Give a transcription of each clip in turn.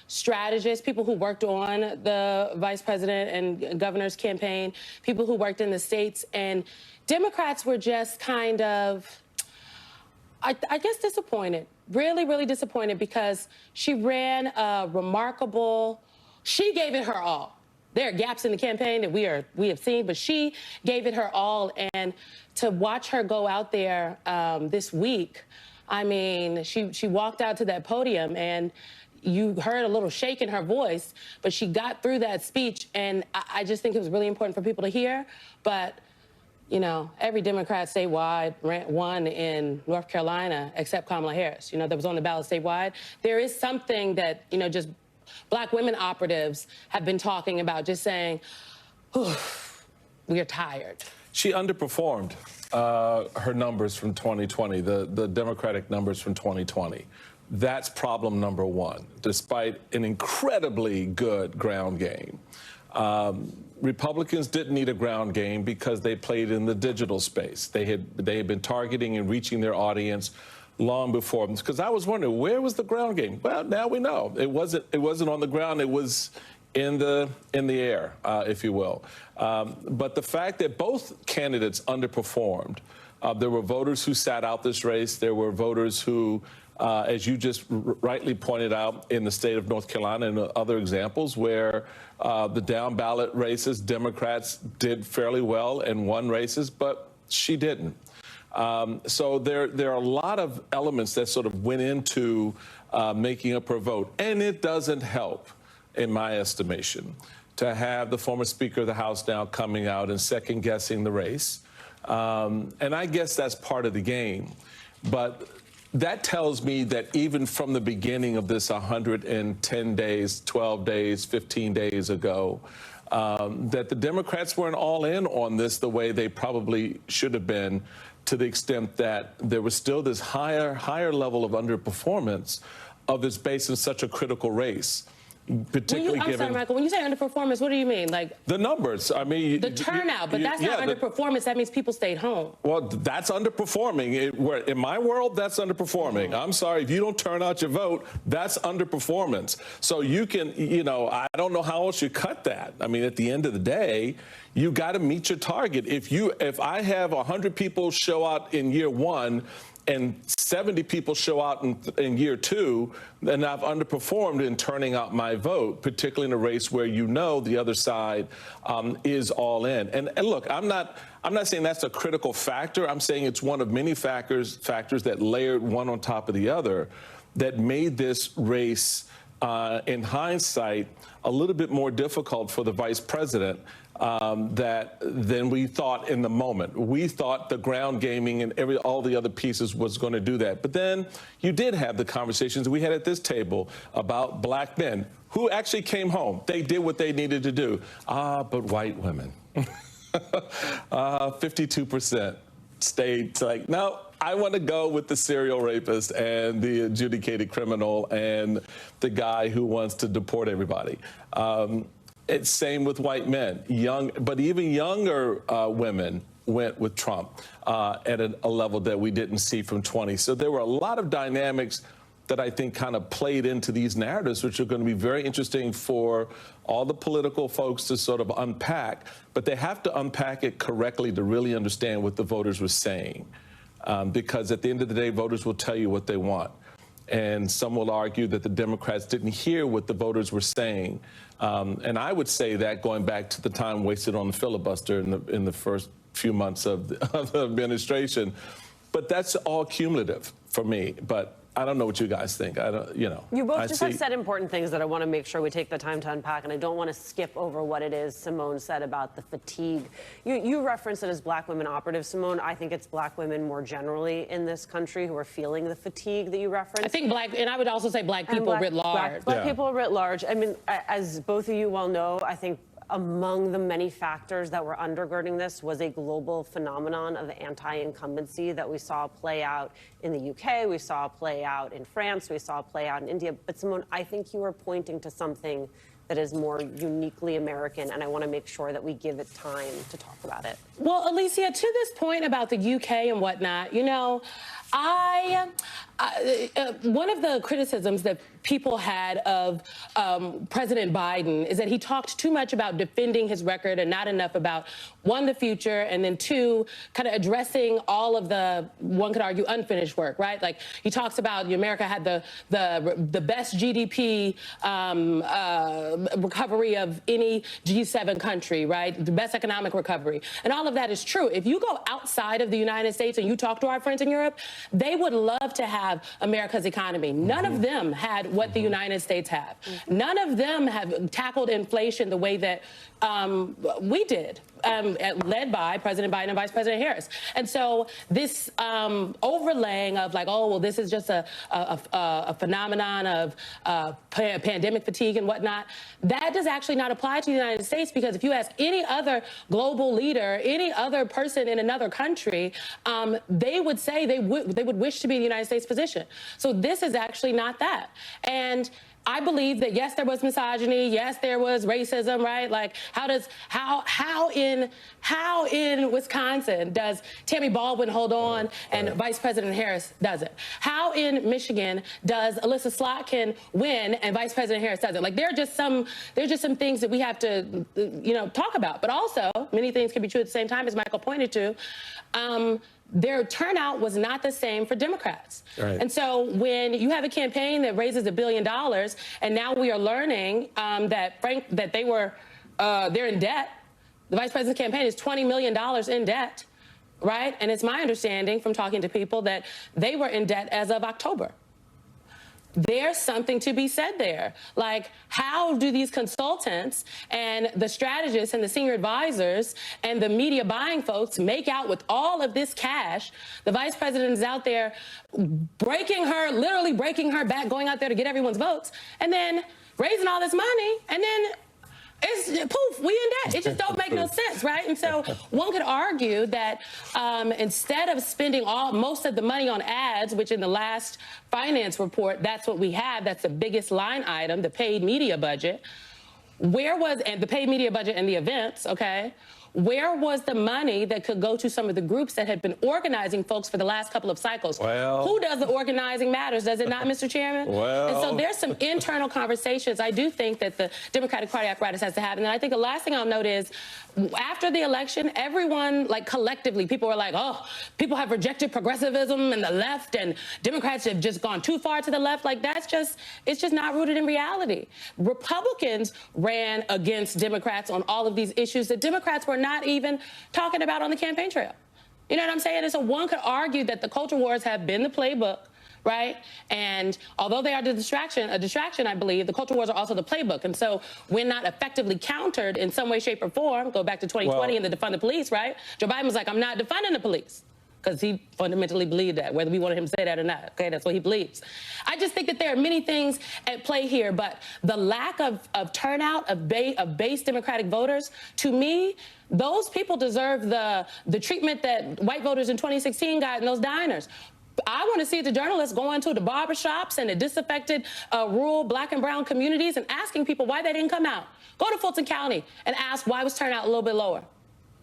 strategists, people who worked on the vice president and governor's campaign, people who worked in the states, and Democrats were just kind of, I guess, disappointed, really, really disappointed, because she ran a remarkable, she gave it her all. There are gaps in the campaign that we have seen, but she gave it her all. And to watch her go out there this week, I mean, she walked out to that podium and you heard a little shake in her voice, but she got through that speech. And I just think it was really important for people to hear. But, you know, every Democrat statewide won in North Carolina except Kamala Harris, you know, that was on the ballot statewide. There is something that, you know, just Black women operatives have been talking about, just saying, we are tired. She underperformed her numbers from 2020, the Democratic numbers from 2020. That's problem number one, despite an incredibly good ground game. Republicans didn't need a ground game because they played in the digital space. They had been targeting and reaching their audience long before. Because I was wondering, where was the ground game? Well, now we know. It wasn't on the ground. It was in the air, if you will. But the fact that both candidates underperformed, there were voters who sat out this race. There were voters who, as you just rightly pointed out, in the state of North Carolina and other examples where the down ballot races, Democrats did fairly well and won races, but she didn't. So there are a lot of elements that sort of went into making up her vote. And it doesn't help, in my estimation, to have the former Speaker of the House now coming out and second-guessing the race. And I guess that's part of the game. But that tells me that even from the beginning of this 110 days, 12 days, 15 days ago, that the Democrats weren't all in on this the way they probably should have been, to the extent that there was still this higher level of underperformance of this base in such a critical race. Particularly I'm sorry, Michael, when you say underperformance, what do you mean? Like the numbers. I mean, the turnout, but that's not underperformance. That means people stayed home. Well, that's underperforming. In my world, that's underperforming. I'm sorry, if you don't turn out your vote, that's underperformance. So you can, you know, I don't know how else you cut that. I mean, at the end of the day, you got to meet your target. If I have 100 people show out in year one and 70 people show out in year two, then I've underperformed in turning out my vote, particularly in a race where you know the other side is all in. And look, I'm not saying that's a critical factor. I'm saying it's one of many factors that layered one on top of the other that made this race, in hindsight, a little bit more difficult for the vice president than we thought in the moment. We thought the ground gaming and all the other pieces was going to do that. But then you did have the conversations we had at this table about Black men who actually came home. They did what they needed to do. But white women, 52% stayed like, no, I want to go with the serial rapist and the adjudicated criminal and the guy who wants to deport everybody. It's same with white men, but even younger women went with Trump at a level that we didn't see from 20. So there were a lot of dynamics that I think kind of played into these narratives, which are going to be very interesting for all the political folks to sort of unpack. But they have to unpack it correctly to really understand what the voters were saying. Because at the end of the day, voters will tell you what they want. And some will argue that the Democrats didn't hear what the voters were saying. And I would say that going back to the time wasted on the filibuster in the first few months of the administration. But that's all cumulative for me. But I don't know what you guys think. I don't, you know. You both have said important things that I want to make sure we take the time to unpack, and I don't want to skip over what it is Simone said about the fatigue. You referenced it as Black women operatives, Simone. I think it's Black women more generally in this country who are feeling the fatigue that you referenced. I think and I would also say Black people writ large. Black people writ large. I mean, as both of you well know, I think among the many factors that were undergirding this was a global phenomenon of anti-incumbency that we saw play out in the UK, we saw play out in France, we saw play out in India. But Simone, I think you were pointing to something that is more uniquely American, and I want to make sure that we give it time to talk about it. Well, Alicia, to this point about the UK and whatnot, you know, One of the criticisms that people had of President Biden is that he talked too much about defending his record and not enough about, one, the future, and then two, kind of addressing all of the, one could argue, unfinished work, right? Like he talks about America had the best GDP recovery of any G7 country, right? The best economic recovery. And all of that is true. If you go outside of the United States and you talk to our friends in Europe, they would love to have America's economy. None of them had what the United States have. None of them have tackled inflation the way that we did, led by President Biden and Vice President Harris. And so this overlaying of like, oh, well, this is just a phenomenon of pandemic fatigue and whatnot, that does actually not apply to the United States, because if you ask any other global leader, any other person in another country, they would say they would wish to be in the United States position. So this is actually not that. And I believe that, yes, there was misogyny. Yes, there was racism, right? Like, how in Wisconsin does Tammy Baldwin hold on and Vice President Harris doesn't? How in Michigan does Alyssa Slotkin win and Vice President Harris doesn't? Like, there are just some things that we have to, talk about. But also, many things can be true at the same time, as Michael pointed to. Their turnout was not the same for Democrats. Right. And so when you have a campaign that raises $1 billion, and now we are learning that they're in debt. The vice president's campaign is $20 million in debt, right? And it's my understanding from talking to people that they were in debt as of October. There's something to be said there. Like, how do these consultants and the strategists and the senior advisors and the media buying folks make out with all of this cash? The vice president is out there literally breaking her back, going out there to get everyone's votes, and then raising all this money, and then it's poof, we in debt. It just don't make no sense, right? And so one could argue that instead of spending most of the money on ads, which in the last finance report, that's what we have, that's the biggest line item, the paid media budget. And the paid media budget and the events, okay? Where was the money that could go to some of the groups that had been organizing folks for the last couple of cycles? Well, who does the organizing matters, does it not, Mr. Chairman? Well, and so there's some internal conversations I do think that the Democratic Party apparatus has to have. And I think the last thing I'll note is, after the election, everyone, like collectively, people were like, oh, people have rejected progressivism and the left, and Democrats have just gone too far to the left. Like, it's just not rooted in reality. Republicans ran against Democrats on all of these issues that Democrats were not even talking about on the campaign trail. You know what I'm saying? And so one could argue that the culture wars have been the playbook, right? And although they are a distraction, I believe, the culture wars are also the playbook. And so when not effectively countered in some way, shape, or form, go back to 2020 and the defund the police, right? Joe Biden was like, I'm not defunding the police, because he fundamentally believed that, whether we wanted him to say that or not. Okay, that's what he believes. I just think that there are many things at play here, but the lack of turnout of base Democratic voters, to me, those people deserve the treatment that white voters in 2016 got in those diners. I want to see the journalists going to the barbershops and the disaffected rural black and brown communities and asking people why they didn't come out. Go to Fulton County and ask why was turnout a little bit lower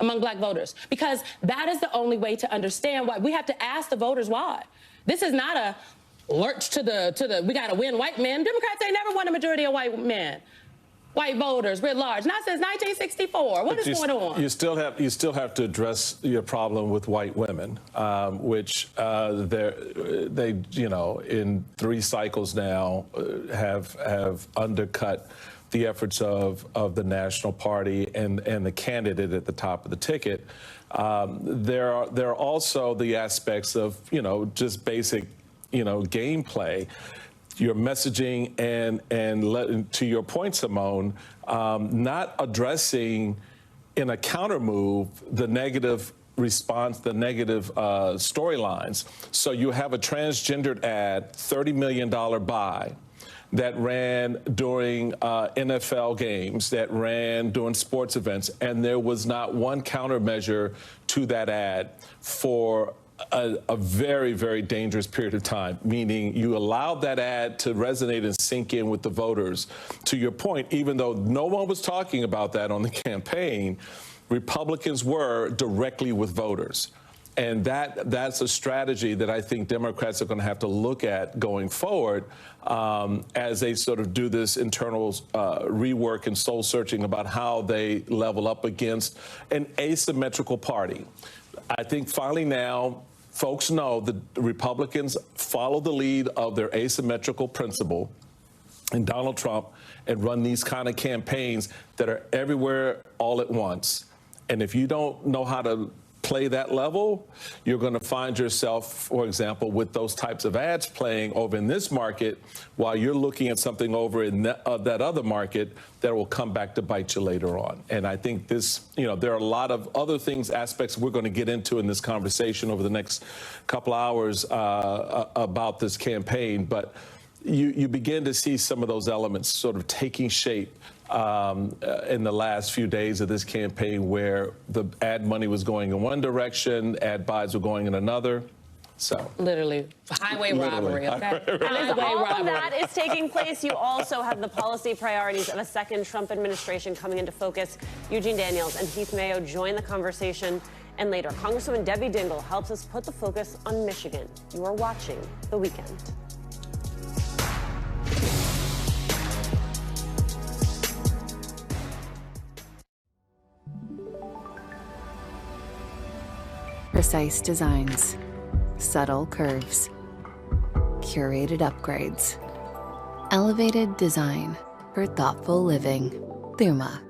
among black voters, because that is the only way to understand why. We have to ask the voters why. This is not a lurch to the we got to win white men. Democrats ain't never won a majority of white men. White voters writ large, not since 1964. What is going on? You still have to address your problem with white women, which they in 3 cycles now have undercut the efforts of the National Party and the candidate at the top of the ticket. There are also the aspects of just basic gameplay. Your messaging and to your point, Simone, not addressing in a counter move the negative response, the negative storylines. So you have a transgendered ad, $30 million buy, that ran during NFL games, that ran during sports events, and there was not one countermeasure to that ad for a very, very dangerous period of time, meaning you allowed that ad to resonate and sink in with the voters. To your point, even though no one was talking about that on the campaign, Republicans were directly with voters. And that's a strategy that I think Democrats are going to have to look at going forward as they sort of do this internal rework and soul searching about how they level up against an asymmetrical party. I think finally now folks know that Republicans follow the lead of their asymmetrical principle and Donald Trump and run these kind of campaigns that are everywhere all at once. And if you don't know how to play that level, you're going to find yourself, for example, with those types of ads playing over in this market while you're looking at something over in that other market that will come back to bite you later on. And I think this, there are a lot of other things, aspects we're going to get into in this conversation over the next couple hours about this campaign. But you begin to see some of those elements sort of taking shape in the last few days of this campaign, where the ad money was going in one direction, ad buys were going in another. So literally highway robbery. Okay? And as Highway all of robbery. that is taking place, you also have the policy priorities of a second Trump administration coming into focus. Eugene Daniels and Heath Mayo join the conversation. And later, Congresswoman Debbie Dingell helps us put the focus on Michigan. You are watching The Weekend. Precise designs, subtle curves, curated upgrades, elevated design for thoughtful living. Thuma.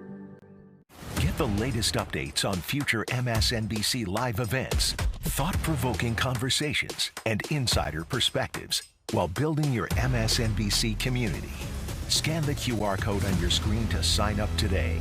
Get the latest updates on future MSNBC Live events, thought-provoking conversations, and insider perspectives while building your MSNBC community. Scan the QR code on your screen to sign up today.